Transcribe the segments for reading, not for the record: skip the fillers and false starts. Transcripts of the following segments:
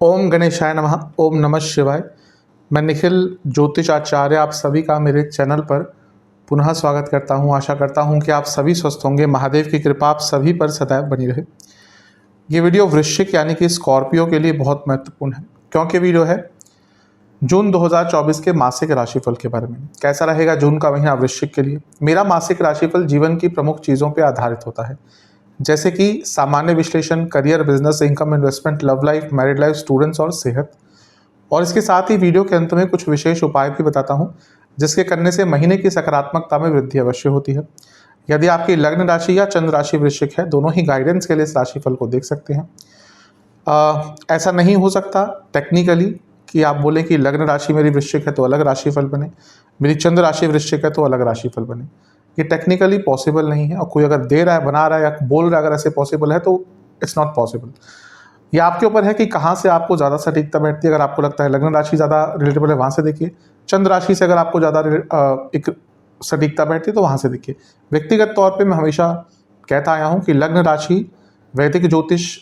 ओम गणेशाय नमः। ओम नमः शिवाय। मैं निखिल ज्योतिष आचार्य आप सभी का मेरे चैनल पर पुनः स्वागत करता हूं। आशा करता हूं कि आप सभी स्वस्थ होंगे। महादेव की कृपा आप सभी पर सदैव बनी रहे। ये वीडियो वृश्चिक यानी कि स्कॉर्पियो के लिए बहुत महत्वपूर्ण है, क्योंकि वीडियो है जून 2024 के मासिक राशिफल के बारे में। कैसा रहेगा जून का महीना वृश्चिक के लिए। मेरा मासिक राशिफल जीवन की प्रमुख चीज़ों पर आधारित होता है, जैसे कि सामान्य विश्लेषण, career, business, income, investment, love life, married life, students और सेहत। और इसके साथ ही वीडियो के अंत में कुछ विशेष उपाय भी बताता हूं, जिसके करने से महीने की सकारात्मकता में वृद्धि अवश्य होती है। यदि आपकी लग्न राशि या चंद्र राशि वृश्चिक है, दोनों ही गाइडेंस के लिए इस राशिफल को देख सकते हैं। ऐसा नहीं हो सकता टेक्निकली कि आप बोलें कि लग्न राशि मेरी वृश्चिक है तो अलग राशिफल बने, मेरी चंद्र राशि वृश्चिक है तो अलग राशिफल बने। ये टेक्निकली पॉसिबल नहीं है, और कोई अगर दे रहा है, बना रहा है या बोल रहा है अगर ऐसे पॉसिबल है तो इट्स नॉट पॉसिबल। ये आपके ऊपर है कि कहाँ से आपको ज़्यादा सटीकता बैठती है। अगर आपको लगता है लग्न राशि ज़्यादा रिलेटेबल है, वहाँ से देखिए। चंद्र राशि से अगर आपको ज़्यादा एक सटीकता बैठती है तो वहाँ से देखिए। व्यक्तिगत तौर पे मैं हमेशा कहता आया हूँ कि लग्न राशि वैदिक ज्योतिष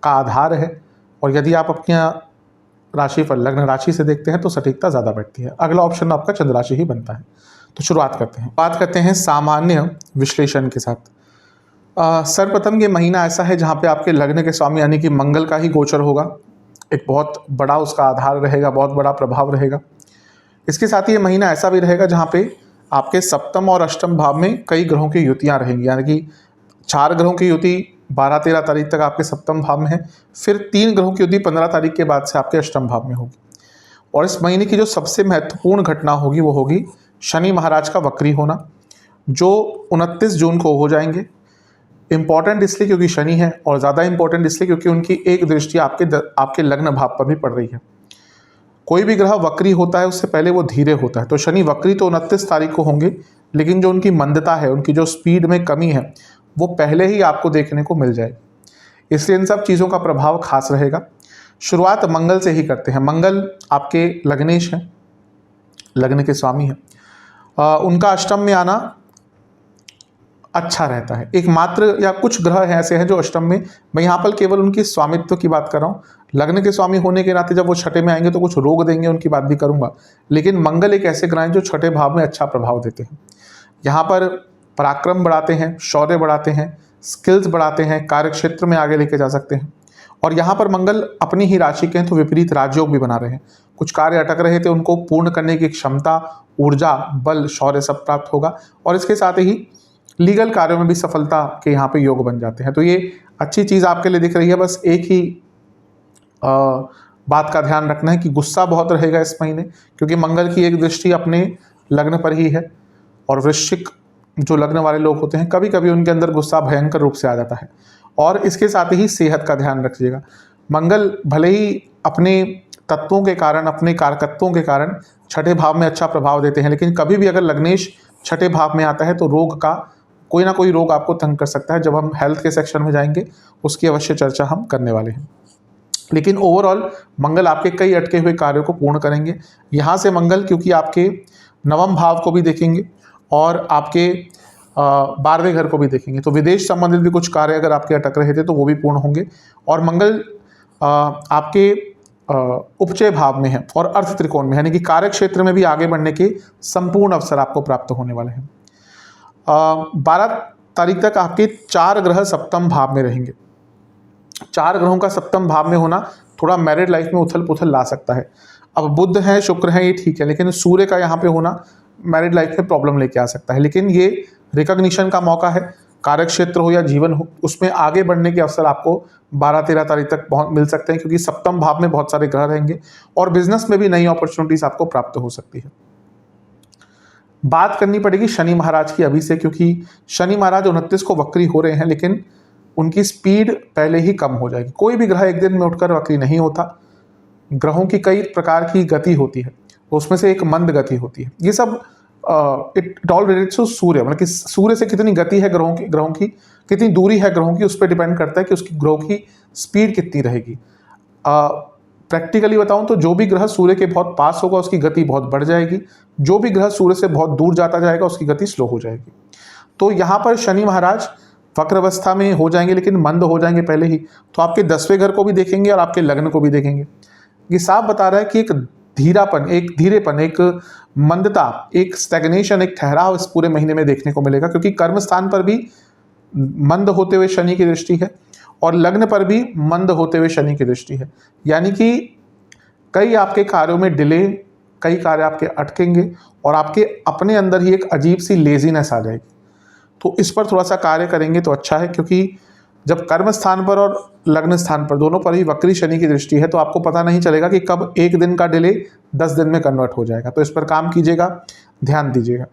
का आधार है, और यदि आप अपनी राशिफल लग्न राशि से देखते हैं तो सटीकता ज़्यादा बैठती है। अगला ऑप्शन आपका चंद्र राशि ही बनता है। तो शुरुआत करते हैं। बात करते हैं सामान्य विश्लेषण के साथ। सर्वप्रथम ये महीना ऐसा है जहाँ पे आपके लग्न के स्वामी यानी कि मंगल का ही गोचर होगा। एक बहुत बड़ा उसका आधार रहेगा, बहुत बड़ा प्रभाव रहेगा। इसके साथ ही ये महीना ऐसा भी रहेगा जहाँ पे आपके सप्तम और अष्टम भाव में कई ग्रहों की युतियाँ रहेंगी, यानी कि 4 ग्रहों की युति 12-13 तारीख तक आपके सप्तम भाव में है, फिर 3 ग्रहों की युति 15 तारीख के बाद से आपके अष्टम भाव में होगी। और इस महीने की जो सबसे महत्वपूर्ण घटना होगी वो होगी शनि महाराज का वक्री होना, जो 29 जून को हो जाएंगे। इंपॉर्टेंट इसलिए क्योंकि शनि है, और ज़्यादा इंपॉर्टेंट इसलिए क्योंकि उनकी एक दृष्टि आपके लग्न भाव पर भी पड़ रही है। कोई भी ग्रह वक्री होता है उससे पहले वो धीरे होता है। तो शनि वक्री तो 29 तारीख को होंगे, लेकिन जो उनकी मंदता है, उनकी जो स्पीड में कमी है, वो पहले ही आपको देखने को मिल जाएगी। इसलिए इन सब चीज़ों का प्रभाव खास रहेगा। शुरुआत मंगल से ही करते हैं। मंगल आपके लग्नेश हैं, लग्न के स्वामी हैं। उनका अष्टम में आना अच्छा रहता है। एकमात्र या कुछ ग्रह हैं ऐसे हैं जो अष्टम में, मैं यहाँ पर केवल उनकी स्वामित्व की बात कर रहा हूँ। लग्न के स्वामी होने के नाते जब वो छठे में आएंगे तो कुछ रोग देंगे, उनकी बात भी करूँगा। लेकिन मंगल एक ऐसे ग्रह हैं जो छठे भाव में अच्छा प्रभाव देते हैं। यहाँ पर पराक्रम बढ़ाते हैं, शौर्य बढ़ाते हैं, स्किल्स बढ़ाते हैं, कार्य क्षेत्र में आगे लेके जा सकते हैं। और यहाँ पर मंगल अपनी ही राशि के हैं तो विपरीत राजयोग भी बना रहे हैं। कुछ कार्य अटक रहे थे उनको पूर्ण करने की क्षमता, ऊर्जा, बल, शौर्य सब प्राप्त होगा। और इसके साथ ही लीगल कार्यों में भी सफलता के यहाँ पे योग बन जाते हैं। तो ये अच्छी चीज़ आपके लिए दिख रही है। बस एक ही बात का ध्यान रखना है कि गुस्सा बहुत रहेगा इस महीने, क्योंकि मंगल की एक दृष्टि अपने लग्न पर ही है। और वृश्चिक जो लग्न वाले लोग होते हैं, कभी कभी उनके अंदर गुस्सा भयंकर रूप से आ जाता है। और इसके साथ ही सेहत का ध्यान रखिएगा। मंगल भले ही अपने तत्वों के कारण, अपने कारकत्वों के कारण छठे भाव में अच्छा प्रभाव देते हैं, लेकिन कभी भी अगर लग्नेश छठे भाव में आता है तो रोग का कोई ना कोई रोग आपको तंग कर सकता है। जब हम हेल्थ के सेक्शन में जाएंगे उसकी अवश्य चर्चा हम करने वाले हैं। लेकिन ओवरऑल मंगल आपके कई अटके हुए कार्यों को पूर्ण करेंगे। यहाँ से मंगल क्योंकि आपके नवम भाव को भी देखेंगे और आपके 12वें घर को भी देखेंगे, तो विदेश संबंधित भी कुछ कार्य अगर आपके अटक रहे थे तो वो भी पूर्ण होंगे। और मंगल आपके उपचय भाव में है और अर्थ त्रिकोण में, यानी कि कार्य क्षेत्र में भी आगे बढ़ने के संपूर्ण अवसर आपको प्राप्त होने वाले हैं। 12 तारीख तक आपके 4 ग्रह सप्तम भाव में रहेंगे। 4 ग्रहों का सप्तम भाव में होना थोड़ा मैरिड लाइफ में उथल पुथल ला सकता है। अब बुध है, शुक्र है, ये ठीक है, लेकिन सूर्य का यहाँ पे होना मैरिड लाइफ में प्रॉब्लम लेके आ सकता है। लेकिन ये रिकॉग्निशन का मौका है, कार्य क्षेत्र हो या जीवन हो, उसमें आगे बढ़ने के अवसर आपको 12-13 तारीख तक बहुत मिल सकते हैं, क्योंकि सप्तम भाव में बहुत सारे ग्रह रहेंगे और बिजनेस में भी नई अपॉर्चुनिटीज आपको प्राप्त हो सकती है। बात करनी पड़ेगी शनि महाराज की अभी से, क्योंकि शनि महाराज 29 को वक्री हो रहे हैं, लेकिन उनकी स्पीड पहले ही कम हो जाएगी। कोई भी ग्रह एक दिन में उठकर वक्री नहीं होता। ग्रहों की कई प्रकार की गति होती है, तो उसमें से एक मंद गति होती है। ये सब इट ऑल रिलेटेड टू सूर्य, मतलब कि सूर्य से कितनी गति है ग्रहों की कितनी दूरी है ग्रहों की, उस पर डिपेंड करता है कि उसकी ग्रहों की स्पीड कितनी रहेगी। प्रैक्टिकली बताऊं तो जो भी ग्रह सूर्य के बहुत पास होगा उसकी गति बहुत बढ़ जाएगी, जो भी ग्रह सूर्य से बहुत दूर जाता जाएगा उसकी गति स्लो हो जाएगी। तो यहाँ पर शनि महाराज वक्र अवस्था में हो जाएंगे लेकिन मंद हो जाएंगे पहले ही, तो आपके 10वें घर को भी देखेंगे और आपके लग्न को भी देखेंगे। ये साफ बता रहा है कि एक धीरापन, एक धीरेपन, एक मंदता, एक स्टैग्नेशन, एक ठहराव इस पूरे महीने में देखने को मिलेगा, क्योंकि कर्म स्थान पर भी मंद होते हुए शनि की दृष्टि है और लग्न पर भी मंद होते हुए शनि की दृष्टि है। यानी कि कई आपके कार्यों में डिले, कई कार्य आपके अटकेंगे और आपके अपने अंदर ही एक अजीब सी लेजीनेस आ जाएगी। तो इस पर थोड़ा सा कार्य करेंगे तो अच्छा है, क्योंकि जब कर्म स्थान पर और लग्न स्थान पर दोनों पर ही वक्री शनि की दृष्टि है तो आपको पता नहीं चलेगा कि कब एक दिन का डिले 10 दिन में कन्वर्ट हो जाएगा। तो इस पर काम कीजिएगा, ध्यान दीजिएगा।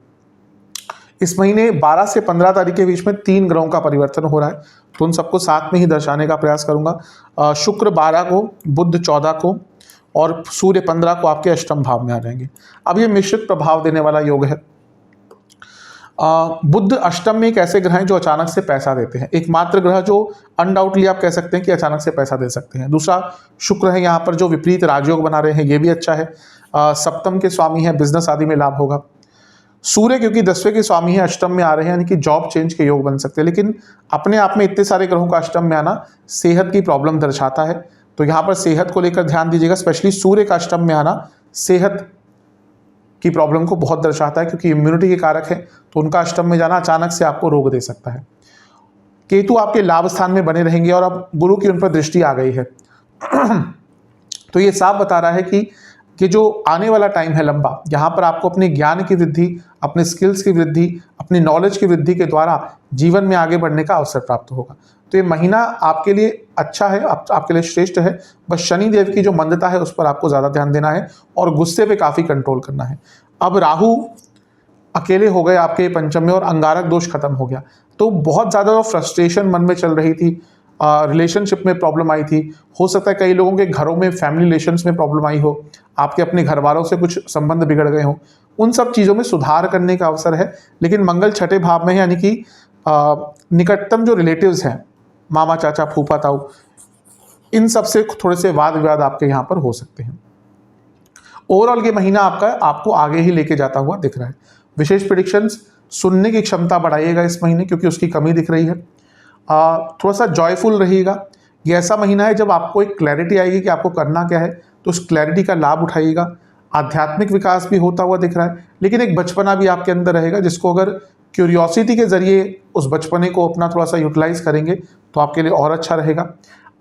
इस महीने 12 से 15 तारीख के बीच में 3 ग्रहों का परिवर्तन हो रहा है, तो उन सबको साथ में ही दर्शाने का प्रयास करूंगा। शुक्र 12 को, बुध 14 को और सूर्य 15 को आपके अष्टम भाव में आ जाएंगे। अब ये मिश्रित प्रभाव देने वाला योग है। बुध अष्टम में एक ऐसे ग्रह हैं जो अचानक से पैसा देते हैं, एकमात्र ग्रह जो अनडाउटली आप कह सकते हैं कि अचानक से पैसा दे सकते हैं। दूसरा शुक्र है यहाँ पर जो विपरीत राजयोग बना रहे हैं, ये भी अच्छा है। सप्तम के स्वामी है, बिजनेस आदि में लाभ होगा। सूर्य क्योंकि 10वें के स्वामी है, अष्टम में आ रहे हैं, यानी कि जॉब चेंज के योग बन सकते हैं। लेकिन अपने आप में इतने सारे ग्रहों का अष्टम में आना सेहत की प्रॉब्लम दर्शाता है, तो यहाँ पर सेहत को लेकर ध्यान दीजिएगा। स्पेशली सूर्य का अष्टम में आना सेहत की प्रॉब्लम को बहुत दर्शाता है, क्योंकि इम्यूनिटी के कारक है, तो उनका अष्टम में जाना अचानक से आपको रोग दे सकता है। केतु आपके लाभ स्थान में बने रहेंगे और अब गुरु की उन पर दृष्टि आ गई है तो ये साफ बता रहा है कि जो आने वाला टाइम है लंबा, यहाँ पर आपको अपने ज्ञान की वृद्धि, अपने स्किल्स की वृद्धि, अपनी नॉलेज की वृद्धि के द्वारा जीवन में आगे बढ़ने का अवसर प्राप्त होगा। तो ये महीना आपके लिए अच्छा है, आपके लिए श्रेष्ठ है। बस शनि देव की जो मंदता है उस पर आपको ज़्यादा ध्यान देना है और गुस्से पे काफ़ी कंट्रोल करना है। अब राहु अकेले हो गए आपके पंचम में और अंगारक दोष खत्म हो गया, तो बहुत ज़्यादा फ्रस्ट्रेशन मन में चल रही थी, रिलेशनशिप में प्रॉब्लम आई थी, हो सकता है कई लोगों के घरों में फैमिली रिलेशंस में प्रॉब्लम आई हो, आपके अपने घर वालों से कुछ संबंध बिगड़ गए हों, उन सब चीज़ों में सुधार करने का अवसर है। लेकिन मंगल 6ठे भाव में है, यानी कि निकटतम जो रिलेटिव्स हैं, मामा चाचा फूफा ताऊ, इन सब से थोड़े से वाद विवाद आपके यहाँ पर हो सकते हैं। ओवरऑल ये महीना आपको आगे ही लेके जाता हुआ दिख रहा है। विशेष प्रेडिक्शंस सुनने की क्षमता बढ़ाइएगा इस महीने, क्योंकि उसकी कमी दिख रही है। थोड़ा सा जॉयफुल रहिएगा। ये ऐसा महीना है जब आपको एक क्लैरिटी आएगी कि आपको करना क्या है, तो उस क्लैरिटी का लाभ उठाइएगा। आध्यात्मिक विकास भी होता हुआ दिख रहा है, लेकिन एक बचपना भी आपके अंदर रहेगा, जिसको अगर क्यूरियोसिटी के जरिए उस बचपने को अपना थोड़ा सा यूटिलाइज करेंगे तो आपके लिए और अच्छा रहेगा।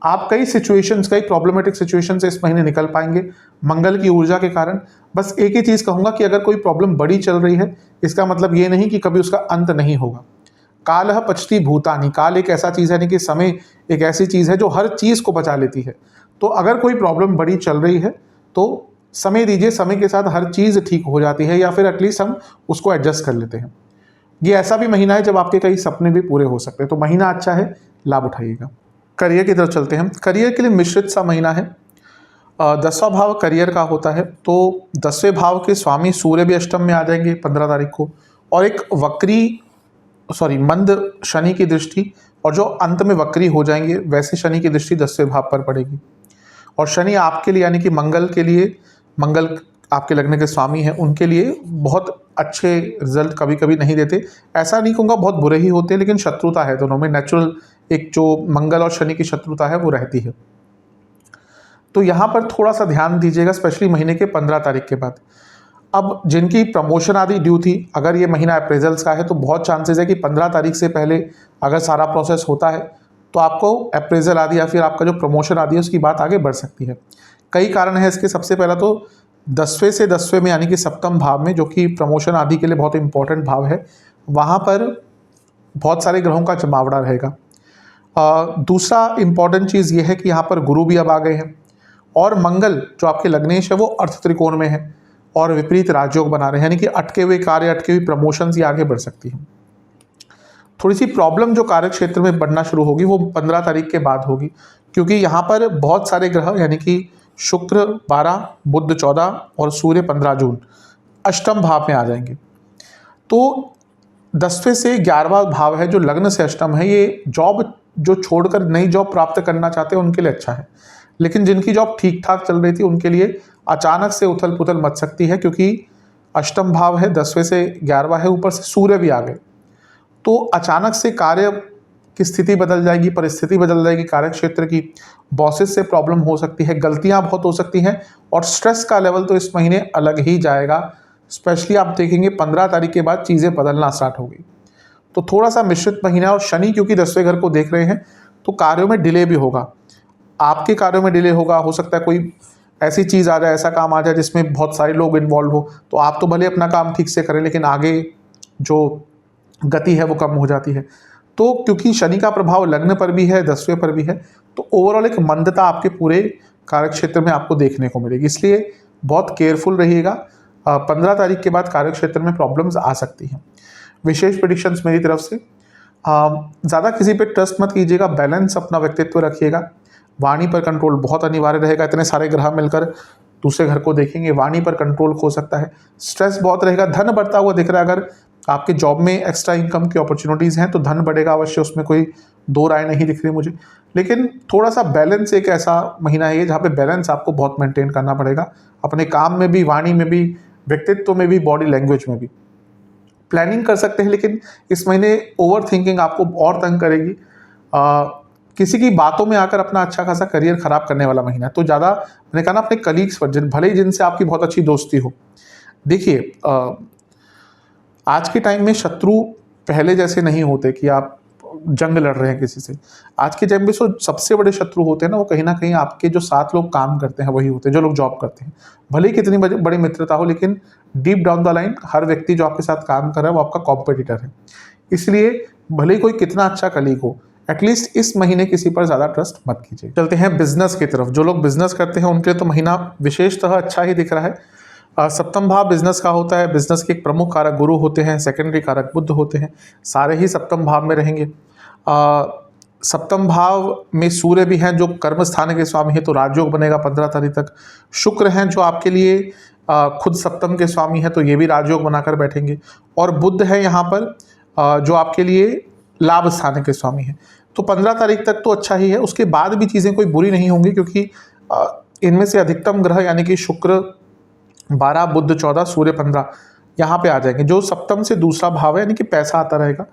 आप कई प्रॉब्लमेटिक सिचुएशन से इस महीने निकल पाएंगे मंगल की ऊर्जा के कारण। बस एक ही चीज़ कहूँगा कि अगर कोई प्रॉब्लम बड़ी चल रही है, इसका मतलब ये नहीं कि कभी उसका अंत नहीं होगा। कालः पचती भूतानि, काल एक ऐसा चीज़ है, नहीं कि समय एक ऐसी चीज़ है जो हर चीज़ को बचा लेती है। तो अगर कोई प्रॉब्लम बड़ी चल रही है तो समय दीजिए, समय के साथ हर चीज़ ठीक हो जाती है, या फिर एटलीस्ट हम उसको एडजस्ट कर लेते हैं। ये ऐसा भी महीना है जब आपके कई सपने भी पूरे हो सकते हैं, तो महीना अच्छा है, लाभ उठाइएगा। करियर की तरफ चलते हैं। करियर के लिए मिश्रित सा महीना है। 10वां भाव करियर का होता है, तो 10वें भाव के स्वामी सूर्य भी अष्टम में आ जाएंगे 15 तारीख को, और एक मंद शनि की दृष्टि, और जो अंत में वक्री हो जाएंगे वैसे शनि की दृष्टि 10वें भाव पर पड़ेगी। और शनि आपके लिए, यानी कि मंगल के लिए, मंगल आपके लग्न के स्वामी हैं, उनके लिए बहुत अच्छे रिजल्ट कभी कभी नहीं देते। ऐसा नहीं कहूँगा बहुत बुरे ही होते हैं, लेकिन शत्रुता है दोनों में, नेचुरल एक जो मंगल और शनि की शत्रुता है वो रहती है। तो यहाँ पर थोड़ा सा ध्यान दीजिएगा, स्पेशली महीने के 15 तारीख के बाद। अब जिनकी प्रमोशन आदि ड्यू थी, अगर ये महीना अप्रेजल्स का है तो बहुत चांसेस है कि 15 तारीख से पहले अगर सारा प्रोसेस होता है तो आपको अप्रेजल आदि या फिर आपका जो प्रमोशन आदि है उसकी बात आगे बढ़ सकती है। कई कारण है इसके। सबसे पहला तो 10वें से 10वें में, यानी कि सप्तम भाव में, जो कि प्रमोशन आदि के लिए बहुत इंपॉर्टेंट भाव है, वहाँ पर बहुत सारे ग्रहों का जमावड़ा रहेगा। दूसरा इंपॉर्टेंट चीज़ ये है कि यहाँ पर गुरु भी अब आ गए हैं, और मंगल जो आपके लग्नेश है वो अर्थ त्रिकोण में है और विपरीत राजयोग बना रहे हैं, यानी कि अटके हुए कार्य, अटके हुई प्रमोशंस ये आगे बढ़ सकती हैं। थोड़ी सी प्रॉब्लम जो कार्य क्षेत्र में बढ़ना शुरू होगी वो 15 तारीख के बाद होगी, क्योंकि यहाँ पर बहुत सारे ग्रह, यानी कि शुक्र 12, बुध 14 और सूर्य 15 जून अष्टम भाव में आ जाएंगे। तो 10वें से 11वां भाव है जो लग्न से अष्टम है, ये जॉब जो छोड़कर नई जॉब प्राप्त करना चाहते हैं उनके लिए अच्छा है। लेकिन जिनकी जॉब ठीक ठाक चल रही थी उनके लिए अचानक से उथल पुथल मच सकती है, क्योंकि अष्टम भाव है, 10वें से 11वां है, ऊपर से सूर्य भी आ गए, तो अचानक से कार्य की स्थिति बदल जाएगी, परिस्थिति बदल जाएगी कार्य क्षेत्र की, बॉसेस से प्रॉब्लम हो सकती है, गलतियां बहुत हो सकती हैं और स्ट्रेस का लेवल तो इस महीने अलग ही जाएगा। स्पेशली आप देखेंगे 15 तारीख के बाद चीज़ें बदलना स्टार्ट हो गई। तो थोड़ा सा मिश्रित महीना, और शनि क्योंकि 10वें घर को देख रहे हैं तो कार्यों में डिले भी होगा, आपके कार्यों में डिले होगा। हो सकता है कोई ऐसी चीज़ आ जाए, ऐसा काम आ जाए जिसमें बहुत सारे लोग इन्वॉल्व हो, तो आप तो भले अपना काम ठीक से करें लेकिन आगे जो गति है वो कम हो जाती है। तो क्योंकि शनि का प्रभाव लग्न पर भी है, 10वें पर भी है, तो ओवरऑल एक मंदता आपके पूरे कार्यक्षेत्र में आपको देखने को मिलेगी, इसलिए बहुत केयरफुल रहिएगा। 15 तारीख के बाद कार्यक्षेत्र में प्रॉब्लम्स आ सकती हैं। विशेष प्रेडिक्शंस मेरी तरफ से, ज़्यादा किसी पे ट्रस्ट मत कीजिएगा, बैलेंस अपना व्यक्तित्व रखिएगा। वाणी पर कंट्रोल बहुत अनिवार्य रहेगा, इतने सारे ग्रह मिलकर दूसरे घर को देखेंगे, वाणी पर कंट्रोल हो सकता है। स्ट्रेस बहुत रहेगा, धन बढ़ता हुआ दिख रहा है। अगर आपके जॉब में एक्स्ट्रा इनकम की अपॉर्चुनिटीज़ हैं तो धन बढ़ेगा अवश्य, उसमें कोई दो राय नहीं दिख रही मुझे। लेकिन थोड़ा सा बैलेंस, एक ऐसा महीना है ये जहाँ पे बैलेंस आपको बहुत मेंटेन करना पड़ेगा, अपने काम में भी, वाणी में भी, व्यक्तित्व में भी, बॉडी लैंग्वेज में भी। प्लानिंग कर सकते हैं लेकिन इस महीने ओवर थिंकिंग आपको और तंग करेगी। किसी की बातों में आकर अपना अच्छा खासा करियर खराब करने वाला महीना है। तो ज़्यादा, मैंने कहा ना, अपने कलीग्स पर, भले ही जिनसे आपकी बहुत अच्छी दोस्ती हो, देखिए आज के टाइम में शत्रु पहले जैसे नहीं होते कि आप जंग लड़ रहे हैं किसी से। आज के टाइम में जो सबसे बड़े शत्रु होते हैं ना, वो कहीं ना कहीं आपके जो साथ लोग काम करते हैं वही होते हैं, जो लोग जॉब करते हैं। भले ही कितनी बड़ी मित्रता हो, लेकिन डीप डाउन द लाइन हर व्यक्ति जो आपके साथ काम कर रहा है वो आपका कॉम्पिटिटर है। इसलिए भले ही कोई कितना अच्छा कलीग हो, एटलीस्ट इस महीने किसी पर ज़्यादा ट्रस्ट मत कीजिए। चलते हैं बिजनेस की तरफ। जो लोग बिजनेस करते हैं उनके लिए तो महीना विशेषतः अच्छा ही दिख रहा है। सप्तम भाव बिजनेस का होता है, बिजनेस के एक प्रमुख कारक गुरु होते हैं, सेकेंडरी कारक बुध होते हैं, सारे ही सप्तम भाव में रहेंगे। सप्तम भाव में सूर्य भी हैं जो कर्म स्थान के स्वामी है, तो राजयोग बनेगा 15 तारीख तक। शुक्र हैं जो आपके लिए खुद सप्तम के स्वामी है, तो ये भी राजयोग बनाकर बैठेंगे। और बुध है यहाँ पर जो आपके लिए लाभ स्थान के स्वामी है। तो 15 तारीख तक तो अच्छा ही है, उसके बाद भी चीज़ें कोई बुरी नहीं होंगी, क्योंकि इनमें से अधिकतम ग्रह यानी कि शुक्र 12, बुध 14, सूर्य 15 यहाँ पे आ जाएंगे। जो सप्तम से दूसरा भाव है यानी कि पैसा आता रहेगा।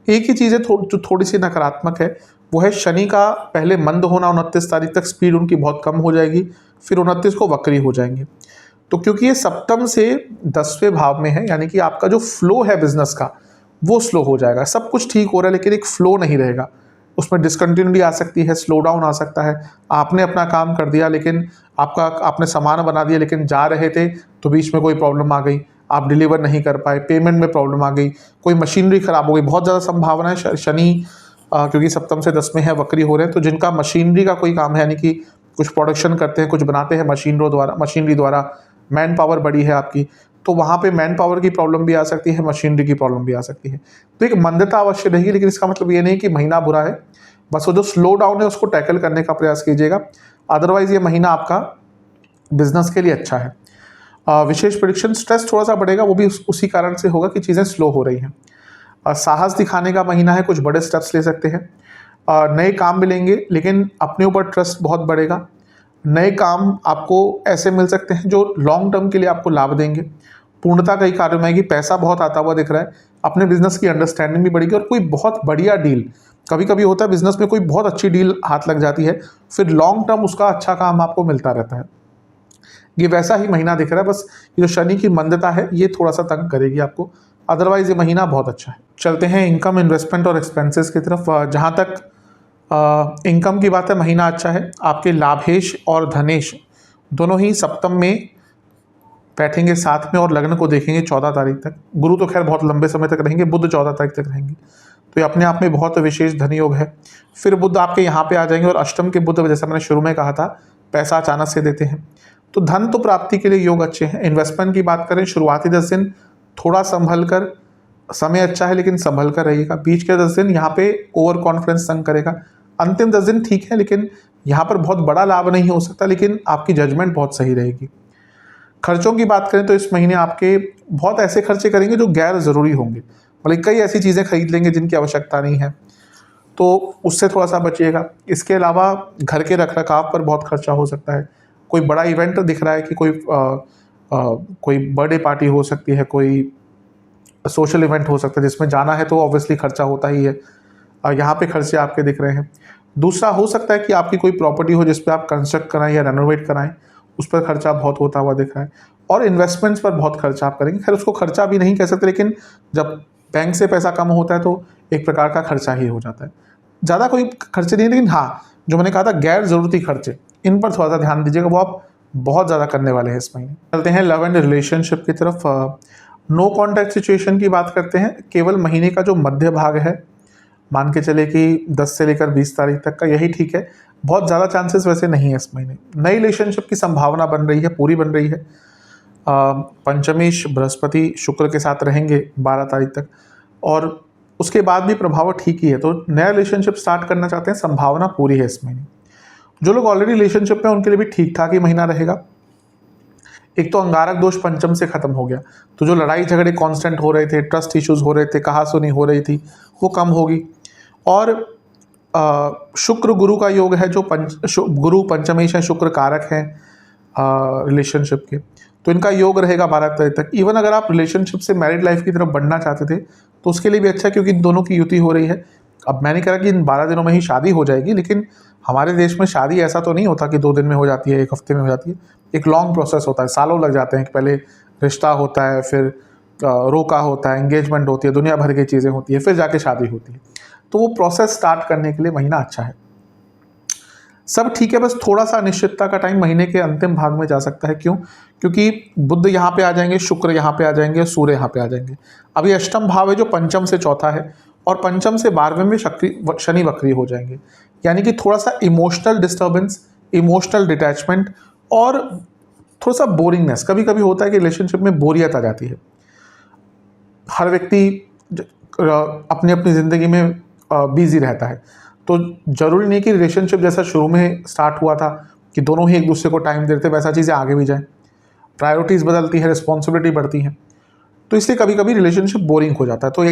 एक ही चीज़ है जो थोड़ी सी नकारात्मक है, वो है शनि का पहले मंद होना। 29 तारीख तक स्पीड उनकी बहुत कम हो जाएगी, फिर 29 को वक्री हो जाएंगे। तो क्योंकि ये सप्तम से 10वें भाव में है, यानी कि आपका जो फ्लो है बिजनेस का वो स्लो हो जाएगा। सब कुछ ठीक हो रहा है लेकिन एक फ्लो नहीं रहेगा, उसमें डिसकंटिन्यूटी आ सकती है, स्लो डाउन आ सकता है। आपने अपना काम कर दिया, लेकिन आपने सामान बना दिया, लेकिन जा रहे थे तो बीच में कोई प्रॉब्लम आ गई, आप डिलीवर नहीं कर पाए, पेमेंट में प्रॉब्लम आ गई, कोई मशीनरी खराब हो गई। बहुत ज़्यादा संभावना है शनि क्योंकि सप्तम से 10 में है, वक्री हो रहे हैं। तो जिनका मशीनरी का कोई काम है, यानी कि कुछ प्रोडक्शन करते हैं, कुछ बनाते हैं मशीनरी द्वारा, मैन पावर बड़ी है आपकी, तो वहाँ पे मैन पावर की प्रॉब्लम भी आ सकती है, मशीनरी की प्रॉब्लम भी आ सकती है। तो एक मंदता अवश्य रहेगी, लेकिन इसका मतलब ये नहीं कि महीना बुरा है। बस वो जो स्लो डाउन है उसको टैकल करने का प्रयास कीजिएगा, अदरवाइज ये महीना आपका बिजनेस के लिए अच्छा है। विशेष प्रेडिक्शन, स्ट्रेस थोड़ा सा बढ़ेगा, वो भी उसी कारण से होगा कि चीज़ें स्लो हो रही हैं। साहस दिखाने का महीना है, कुछ बड़े स्टेप्स ले सकते हैं। नए काम मिलेंगे, लेकिन अपने ऊपर ट्रस्ट बहुत बढ़ेगा। नए काम आपको ऐसे मिल सकते हैं जो लॉन्ग टर्म के लिए आपको लाभ देंगे। पूर्णता कई कार्यों में आएगी, पैसा बहुत आता हुआ दिख रहा है, अपने बिजनेस की अंडरस्टैंडिंग भी बढ़ेगी। और कोई बहुत बढ़िया डील, कभी कभी होता है बिजनेस में कोई बहुत अच्छी डील हाथ लग जाती है, फिर लॉन्ग टर्म उसका अच्छा काम आपको मिलता रहता है। ये वैसा ही महीना दिख रहा है, बस ये जो शनि की मंदता है ये थोड़ा सा तंग करेगी आपको, अदरवाइज ये महीना बहुत अच्छा है। चलते हैं इनकम, इन्वेस्टमेंट और एक्सपेंसेस की तरफ। जहाँ तक इनकम की बात है, महीना अच्छा है। आपके लाभेश और धनेश दोनों ही सप्तम में बैठेंगे साथ में, और लग्न को देखेंगे 14 तारीख तक। गुरु तो खैर बहुत लंबे समय तक रहेंगे, बुध 14 तारीख तक रहेंगे, तो ये अपने आप में बहुत विशेष धन योग है। फिर बुध आपके यहाँ पे आ जाएंगे, और अष्टम के बुध, जैसा मैंने शुरू में कहा था, पैसा अचानक से देते हैं, तो धन तो प्राप्ति के लिए योग अच्छे हैं। इन्वेस्टमेंट की बात करें, शुरुआती 10 दिन थोड़ा संभल कर, समय अच्छा है लेकिन संभल कर रहिएगा। बीच के 10 दिन यहाँ पे ओवर कॉन्फिडेंस तंग करेगा। अंतिम 10 दिन ठीक है, लेकिन यहाँ पर बहुत बड़ा लाभ नहीं हो सकता, लेकिन आपकी जजमेंट बहुत सही रहेगी। खर्चों की बात करें तो इस महीने आपके बहुत ऐसे खर्चे करेंगे जो गैर ज़रूरी होंगे, मतलब कई ऐसी चीज़ें खरीद लेंगे जिनकी आवश्यकता नहीं है, तो उससे थोड़ा सा बचिएगा। इसके अलावा घर के रखरखाव पर बहुत खर्चा हो सकता है। कोई बड़ा इवेंट दिख रहा है कि कोई बर्थडे पार्टी हो सकती है, कोई सोशल इवेंट हो सकता है जिसमें जाना है, तो ऑब्वियसली खर्चा होता ही है। यहाँ पे खर्चे आपके दिख रहे हैं। दूसरा हो सकता है कि आपकी कोई प्रॉपर्टी हो जिस पे आप कंस्ट्रक्ट कराएं या रेनोवेट कराएं, उस पर खर्चा बहुत होता हुआ दिख रहा है। और इन्वेस्टमेंट्स पर बहुत खर्चा आप करेंगे। खैर उसको खर्चा भी नहीं कह सकते, लेकिन जब बैंक से पैसा कम होता है तो एक प्रकार का खर्चा ही हो जाता है। ज़्यादा कोई खर्चे नहीं, लेकिन हाँ, जो मैंने कहा था गैर ज़रूरती खर्चे, इन पर थोड़ा सा ध्यान दीजिएगा, वो आप बहुत ज़्यादा करने वाले हैं इस महीने। चलते हैं लव एंड रिलेशनशिप की तरफ। नो कॉन्टैक्ट सिचुएशन की बात करते हैं। केवल महीने का जो मध्य भाग है, मान के चले कि 10 से लेकर 20 तारीख तक का, यही ठीक है। बहुत ज़्यादा चांसेस वैसे नहीं है इस महीने। नई रिलेशनशिप की संभावना बन रही है, पूरी बन रही है। पंचमेश बृहस्पति शुक्र के साथ रहेंगे 12 तारीख तक, और उसके बाद भी प्रभाव ठीक ही है। तो नया रिलेशनशिप स्टार्ट करना चाहते हैं, संभावना पूरी है इस महीने। जो लोग ऑलरेडी रिलेशनशिप में, उनके लिए भी ठीक ठाक ही महीना रहेगा। एक तो अंगारक दोष पंचम से खत्म हो गया, तो जो लड़ाई झगड़े कांस्टेंट हो रहे थे, ट्रस्ट इश्यूज हो रहे थे, कहासुनी हो रही थी, वो कम होगी। और शुक्र गुरु का योग है, जो गुरु पंचमेश है, शुक्र कारक है रिलेशनशिप के, तो इनका योग रहेगा 12 तारीख तक। इवन अगर आप रिलेशनशिप से मैरिड लाइफ की तरफ बढ़ना चाहते थे तो उसके लिए भी अच्छा है, क्योंकि इन दोनों की युति हो रही है। अब मैंने कहा कि इन 12 दिनों में ही शादी हो जाएगी, लेकिन हमारे देश में शादी ऐसा तो नहीं होता कि 2 दिन में हो जाती है, 1 हफ्ते में हो जाती है। एक लॉन्ग प्रोसेस होता है, सालों लग जाते हैं कि पहले रिश्ता होता है, फिर रोका होता है, एंगेजमेंट होती है, दुनिया भर की चीज़ें होती है, फिर जाके शादी होती है। तो वो प्रोसेस स्टार्ट करने के लिए महीना अच्छा है। सब ठीक है, बस थोड़ा सा अनिश्चितता का टाइम महीने के अंतिम भाग में जा सकता है। क्यों? क्योंकि बुध यहाँ पे आ जाएंगे, शुक्र यहाँ पे आ जाएंगे, सूर्य यहाँ पे आ जाएंगे। अभी अष्टम भाव है जो पंचम से चौथा है, और पंचम से 12वें में शनि वक्री हो जाएंगे। यानी कि थोड़ा सा इमोशनल डिस्टर्बेंस, इमोशनल डिटैचमेंट और थोड़ा सा बोरिंगनेस। कभी कभी होता है कि रिलेशनशिप में बोरियत आ जाती है। हर व्यक्ति अपनी अपनी ज़िंदगी में बिजी रहता है, तो ज़रूरी नहीं कि रिलेशनशिप जैसा शुरू में स्टार्ट हुआ था कि दोनों ही एक दूसरे को टाइम देते, वैसा चीज़ें आगे भी जाएं। प्रायोरिटीज़ बदलती है, रिस्पॉन्सिबिलिटी बढ़ती है, तो इसलिए कभी कभी रिलेशनशिप बोरिंग हो जाता है। तो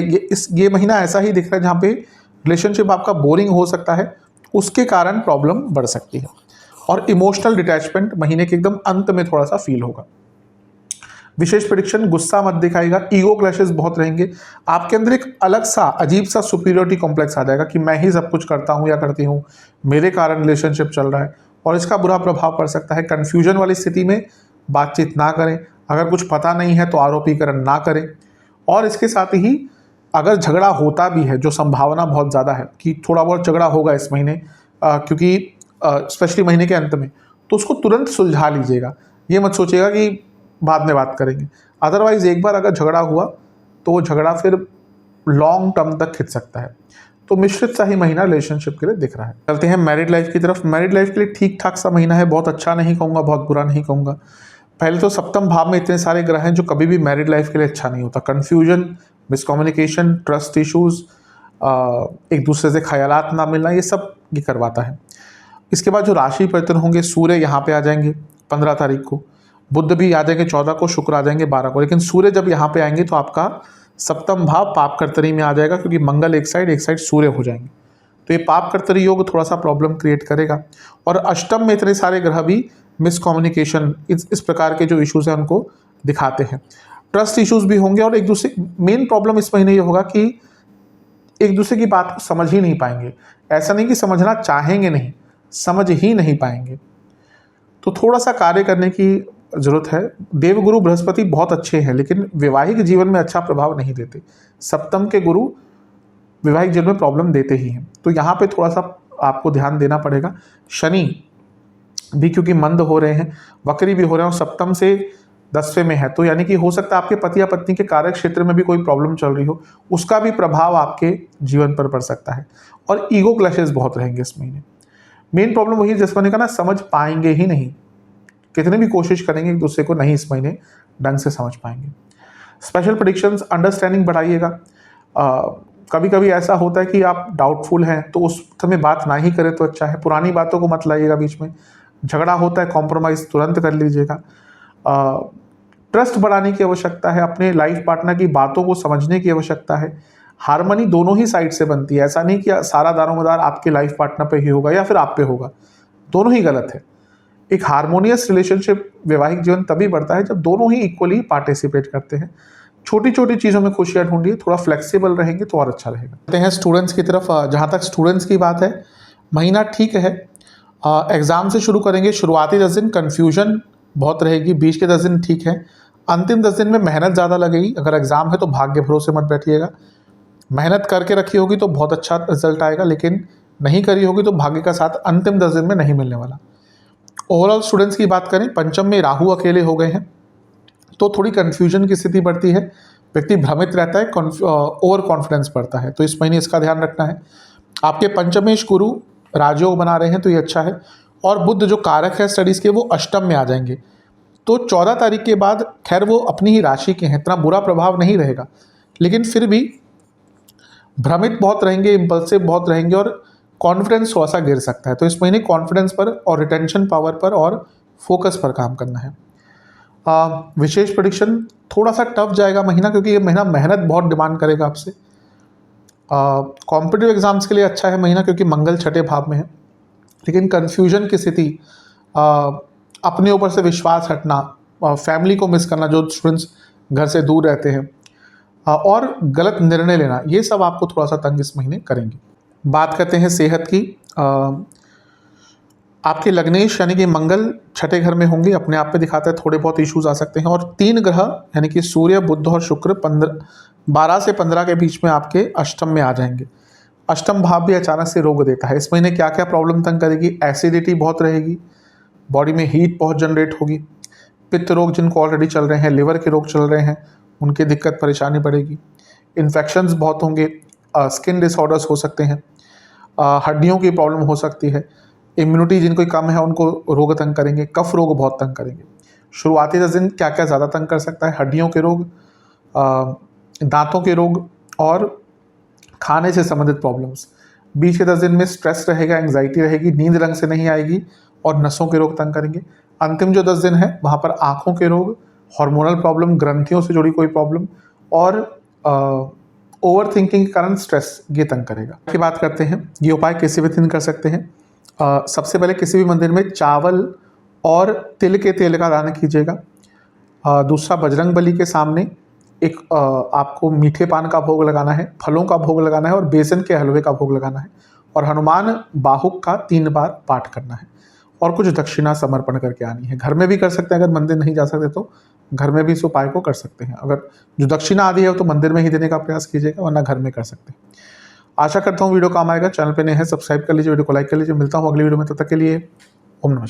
ये महीना ऐसा ही दिख रहा है जहाँ पे रिलेशनशिप आपका बोरिंग हो सकता है, उसके कारण प्रॉब्लम बढ़ सकती है। और इमोशनल डिटैचमेंट महीने के एकदम अंत में थोड़ा सा फील होगा। विशेष प्रेडिक्शन, गुस्सा मत दिखाएगा, ईगो क्लैशेस बहुत रहेंगे। आपके अंदर एक अलग सा अजीब सा सुपीरियरिटी कॉम्प्लेक्स आ जाएगा कि मैं ही सब कुछ करता हूँ या करती हूँ, मेरे कारण रिलेशनशिप चल रहा है, और इसका बुरा प्रभाव पड़ सकता है। कन्फ्यूजन वाली स्थिति में बातचीत ना करें, अगर कुछ पता नहीं है तो आरोपीकरण ना करें। और इसके साथ ही अगर झगड़ा होता भी है, जो संभावना बहुत ज़्यादा है कि थोड़ा बहुत झगड़ा होगा इस महीने, क्योंकि स्पेशली महीने के अंत में, तो उसको तुरंत सुलझा लीजिएगा। ये मत सोचिएगा कि बाद में बात करेंगे। अदरवाइज एक बार अगर झगड़ा हुआ तो वो झगड़ा फिर लॉन्ग टर्म तक खिंच सकता है। तो मिश्रित सा ही महीना रिलेशनशिप के लिए दिख रहा है। चलते हैं मैरिड लाइफ की तरफ। मैरिड लाइफ के लिए ठीक ठाक सा महीना है, बहुत अच्छा नहीं कहूँगा, बहुत बुरा नहीं कहूँगा। पहले तो सप्तम भाव में इतने सारे ग्रह हैं जो कभी भी मैरिड लाइफ के लिए अच्छा नहीं होता। कन्फ्यूजन, मिसकम्युनिकेशन, ट्रस्ट इशूज़, एक दूसरे से ख्यालात ना मिलना, ये सब ये करवाता है। इसके बाद जो राशि परिवर्तन होंगे, सूर्य यहाँ पे आ जाएंगे 15 तारीख को, बुध भी आ जाएंगे 14 को, शुक्र आ जाएंगे 12 को। लेकिन सूर्य जब यहाँ पे आएंगे तो आपका सप्तम भाव पाप कर्तरी में आ जाएगा, क्योंकि मंगल एक साइड सूर्य हो जाएंगे। तो ये पाप कर्तरी योग थोड़ा सा प्रॉब्लम क्रिएट करेगा। और अष्टम में इतने सारे ग्रह भी मिसकम्युनिकेशन, इस प्रकार के जो इश्यूज हैं उनको दिखाते हैं। ट्रस्ट इश्यूज भी होंगे, और एक दूसरे, मेन प्रॉब्लम इस महीने ये होगा कि एक दूसरे की बात को समझ ही नहीं पाएंगे। ऐसा नहीं कि समझना चाहेंगे नहीं, समझ ही नहीं पाएंगे। तो थोड़ा सा कार्य करने की जरूरत है। देवगुरु बृहस्पति बहुत अच्छे हैं, लेकिन वैवाहिक जीवन में अच्छा प्रभाव नहीं देते। सप्तम के गुरु वैवाहिक जीवन में प्रॉब्लम देते ही हैं, तो यहाँ पे थोड़ा सा आपको ध्यान देना पड़ेगा। शनि भी क्योंकि मंद हो रहे हैं, वक्री भी हो रहे हैं, और सप्तम से 10वें में है, तो यानी कि हो सकता है आपके पति या पत्नी के कार्य क्षेत्र में भी कोई प्रॉब्लम चल रही हो, उसका भी प्रभाव आपके जीवन पर पड़ सकता है। और ईगो क्लैशेस बहुत रहेंगे इस महीने। मेन प्रॉब्लम वही है जिस मैंने कहा ना, समझ पाएंगे ही नहीं। कितने भी कोशिश करेंगे एक दूसरे को, नहीं इस महीने ढंग से समझ पाएंगे। स्पेशल प्रेडिक्शंस, अंडरस्टैंडिंग बढ़ाइएगा। कभी कभी ऐसा होता है कि आप डाउटफुल हैं, तो उस समय बात ना ही करें तो अच्छा है। पुरानी बातों को मत लाइएगा बीच में। झगड़ा होता है, कॉम्प्रोमाइज़ तुरंत कर लीजिएगा। ट्रस्ट बढ़ाने की आवश्यकता है, अपने लाइफ पार्टनर की बातों को समझने की आवश्यकता है। हार्मनी दोनों ही साइड से बनती है, ऐसा नहीं कि सारा दारोमदार आपके लाइफ पार्टनर पे ही होगा या फिर आप पे होगा, दोनों ही गलत है। एक हार्मोनियस रिलेशनशिप, वैवाहिक जीवन तभी बढ़ता है जब दोनों ही इक्वली पार्टिसिपेट करते हैं। छोटी छोटी चीज़ों में खुशियाँ ढूंढिए, थोड़ा फ्लेक्सिबल रहेंगे तो और अच्छा रहेगा। आते हैं स्टूडेंट्स की तरफ। जहाँ तक स्टूडेंट्स की बात है, महीना ठीक है। एग्ज़ाम से शुरू करेंगे। शुरुआती 10 दिन कन्फ्यूजन बहुत रहेगी, बीच के 10 दिन ठीक है। अंतिम 10 दिन में मेहनत ज़्यादा लगेगी। अगर एग्ज़ाम है तो भाग्य भरोसे मत बैठिएगा। मेहनत करके रखी होगी तो बहुत अच्छा रिजल्ट आएगा, लेकिन नहीं करी होगी तो भाग्य का साथ अंतिम 10 दिन में नहीं मिलने वाला। ओवरऑल स्टूडेंट्स की बात करें, पंचम में राहु अकेले हो गए हैं तो थोड़ी कन्फ्यूजन की स्थिति बढ़ती है, व्यक्ति भ्रमित रहता है, ओवर कॉन्फिडेंस बढ़ता है, तो इस महीने इसका ध्यान रखना है। आपके पंचमेश गुरु राजयोग बना रहे हैं तो ये अच्छा है। और बुध जो कारक है स्टडीज़ के, वो अष्टम में आ जाएंगे, तो 14 तारीख के बाद खैर वो अपनी ही राशि के हैं, इतना बुरा प्रभाव नहीं रहेगा, लेकिन फिर भी भ्रमित बहुत रहेंगे, इम्पल्सिव बहुत रहेंगे और कॉन्फिडेंस थोड़ा सा गिर सकता है। तो इस महीने कॉन्फिडेंस पर और रिटेंशन पावर पर और फोकस पर काम करना है। विशेष प्रेडिक्शन, थोड़ा सा टफ जाएगा महीना, क्योंकि ये महीना मेहनत बहुत डिमांड करेगा आपसे। कॉम्पिटिटिव एग्जाम्स के लिए अच्छा है महीना, क्योंकि मंगल छठे भाव में है, लेकिन कन्फ्यूजन की स्थिति, अपने ऊपर से विश्वास हटना, फैमिली को मिस करना जो स्टूडेंट्स घर से दूर रहते हैं, और गलत निर्णय लेना, ये सब आपको थोड़ा सा तंग इस महीने करेंगे। बात करते हैं सेहत की। आपके लग्नेश यानी कि मंगल छठे घर में होंगे, अपने आप पे दिखाता है थोड़े बहुत इश्यूज आ सकते हैं। और 3 ग्रह यानी कि सूर्य, बुध और शुक्र 12 से 15 के बीच में आपके अष्टम में आ जाएंगे। अष्टम भाव भी अचानक से रोग देता है। इस महीने क्या क्या प्रॉब्लम तंग करेगी? एसिडिटी बहुत रहेगी, बॉडी में हीट बहुत जनरेट होगी, पित्त रोग जिनको ऑलरेडी चल रहे हैं, लिवर के रोग चल रहे हैं, उनकी दिक्कत परेशानी बढ़ेगी, इन्फेक्शंस बहुत होंगे, स्किन डिसऑर्डर्स हो सकते हैं, हड्डियों की प्रॉब्लम हो सकती है, इम्यूनिटी जिनको कम है उनको रोग तंग करेंगे, कफ रोग बहुत तंग करेंगे। शुरुआती 10 दिन क्या क्या ज़्यादा तंग कर सकता है? हड्डियों के रोग, दांतों के रोग और खाने से संबंधित प्रॉब्लम्स। बीच के 10 दिन में स्ट्रेस रहेगा, एंग्जाइटी रहेगी, नींद ढंग से नहीं आएगी और नसों के रोग तंग करेंगे। अंतिम जो 10 दिन है वहाँ पर आँखों के रोग, हार्मोनल प्रॉब्लम, ग्रंथियों से जुड़ी कोई प्रॉब्लम और ओवर थिंकिंग के कारण स्ट्रेस, ये तंग करेगा। की बात करते हैं, ये उपाय किसी भी दिन कर सकते हैं। सबसे पहले किसी भी मंदिर में चावल और तिल के तेल का दान कीजिएगा। दूसरा, बजरंग बली के सामने एक आपको मीठे पान का भोग लगाना है, फलों का भोग लगाना है और बेसन के हलवे का भोग लगाना है, और हनुमान बाहुक का 3 बार पाठ करना है, और कुछ दक्षिणा समर्पण करके आनी है। घर में भी कर सकते हैं, अगर मंदिर नहीं जा सकते तो घर में भी इस उपाय को कर सकते हैं। अगर जो दक्षिणा आदि है तो मंदिर में ही देने का प्रयास कीजिएगा, वरना घर में कर सकते हैं। आशा करता हूँ वीडियो काम आएगा। चैनल पे नए हैं, सब्सक्राइब कर लीजिए, वीडियो को लाइक कर लीजिए। मिलता हूँ अगली वीडियो में, तब तक के लिए ओम नमः।